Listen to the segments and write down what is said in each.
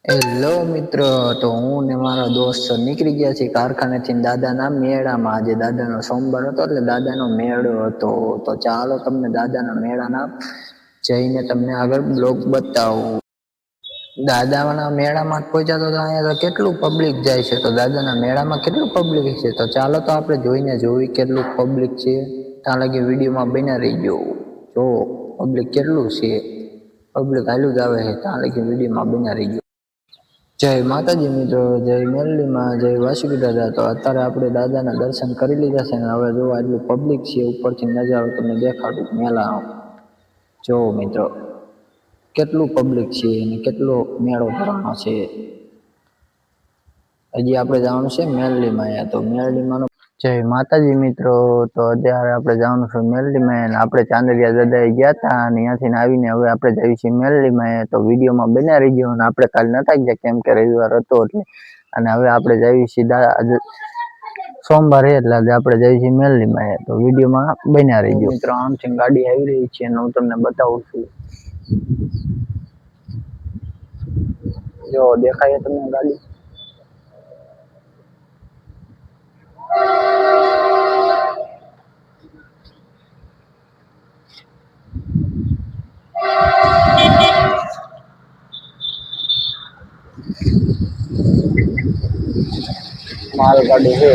Hello મિત્ર. તો હું ને મારા દોસ્ત નીકળી ગયા છીએ કારખાનેથી દાદાના મેળામાં. આજે દાદાનો સોમવાર હતો એટલે દાદાનો મેળો હતો. તો ચાલો તમને દાદાના મેળાના જઈને તમને આગળ બ્લોગ બતાવું. દાદાના મેળામાં પહોંચ્યા તો અહીંયા તો કેટલું પબ્લિક જાય છે. તો દાદાના મેળામાં કેટલું પબ્લિક છે તો ચાલો તો આપણે જોઈને જોવી કેટલું પબ્લિક છે. ત્યાં લગી વિડીયોમાં બન્યા રહી ગયો. જો પબ્લિક કેટલું છે. પબ્લિક હાલ્યું જ આવે છે. ત્યાં લગી વિડીયોમાં બન્યા રહી ગયો. જય માતાજી મિત્રો, જય મેરલીમાં, જય વાસુકી દાદા. તો અત્યારે આપણે દાદાના દર્શન કરી લીધા છે ને હવે જો આટલું પબ્લિક છે. ઉપરથી નજારો તમને દેખાડું મેળાનો. જો મિત્રો કેટલું પબ્લિક છે અને કેટલો મેળો ભરાણો છે. હજી આપણે જવાનું છે મેરલીમાં. તો મેરલીમાં જય માતાજી મિત્રો. તો અત્યારે આપણે જવાનું છે મેરલીમાં. આપણે ચાંદલિયા દાદાએ ગયા હતા અને ત્યાંથી આવીને હવે આપણે જઈએ છીએ મેરલીમાં. તો વિડીયોમાં બન્યા રહી ગયો અને આપણે કાલ નતા ગયા કેમ કે રવિવાર હતો એટલે. અને હવે આપણે જઈએ છીએ સોમવાર એટલે આજે આપણે જઈએ છીએ મેરલીમાં. તો વિડીયોમાં બન્યા રહી ગયો. મિત્રો આમથી ગાડી આવી રહી છે અને હું તમને બતાવું છું. જો દેખાય તમને ગાડી. માલગાડી છે.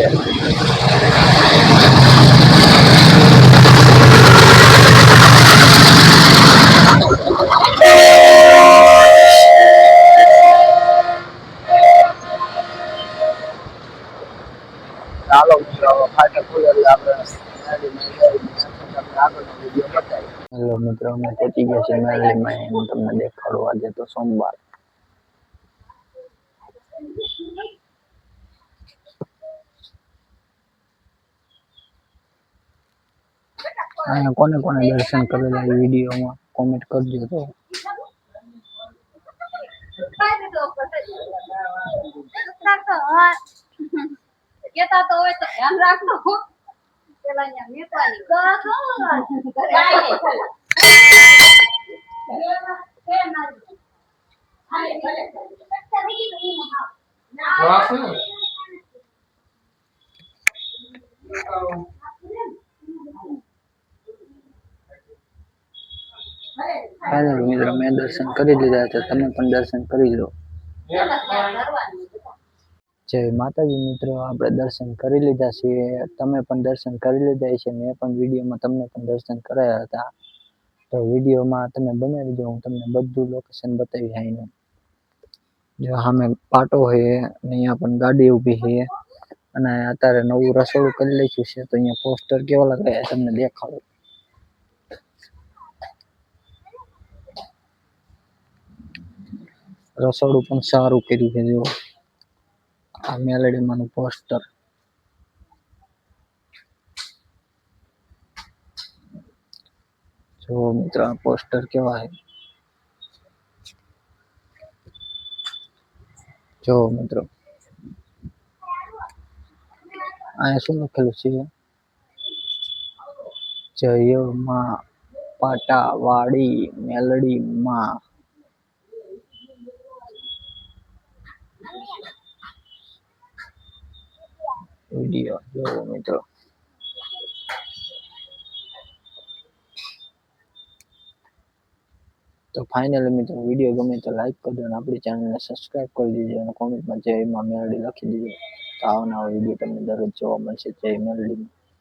ચાલો મિત્રો ફાટક ખુલે એટલે આપણે હેલો મિત્રો, અમે પહોંચી ગયા છીએ મેરલીમાં. હું તમને દેખાડું. આજે તો સોમવાર. અહીંયા કોને કોને દર્શન કરેલા વિડીયોમાં કોમેન્ટ કરજો. તો કેતા તો હોય તો ધ્યાન રાખજો. પેલા અહીંયા મેકવાની મિત્રો મેં દર્શન કરી લીધા છે. તમે પણ દર્શન કરી લો. જય માતાજી મિત્રો, આપણે દર્શન કરી લીધા છે. તમે પણ દર્શન કરી લીધા છે. મેં પણ વિડીયોમાં તમને પણ દર્શન કરાયા હતા. તો વિડીયોમાં તમે બન્યા રહેજો. હું તમને બધું લોકેશન બતાવી આવીને. જો સામે પાટો છે અને અહીંયા પણ ગાડી ઊભી છે. અને અત્યારે નવું રસોડું કરી લખ્યું છે. તો અહીંયા પોસ્ટર કેવા લગાવ્યા તમને દેખાડો. રસોડું પણ સારું કર્યું છે. જો આ મેલડીમાંનું પોસ્ટર. જો મિત્રો આ પોસ્ટર કેવા છે. જો મિત્રો અહીંયા શું લખેલું છે. જય માં પાટાવાળી મેલડીમાં. વિડીયો જો મિત્રો. તો ફાઇનલી મિત્રો વિડીયો ગમે તો લાઈક કરજો અને આપણી ચેનલને સબસ્ક્રાઇબ કરી દેજો અને કોમેન્ટમાં જય માં મેલડી લખી દેજો. તો આવનારો વિડીયો તમને દરરોજ જોવા મળશે. જય મેલડી.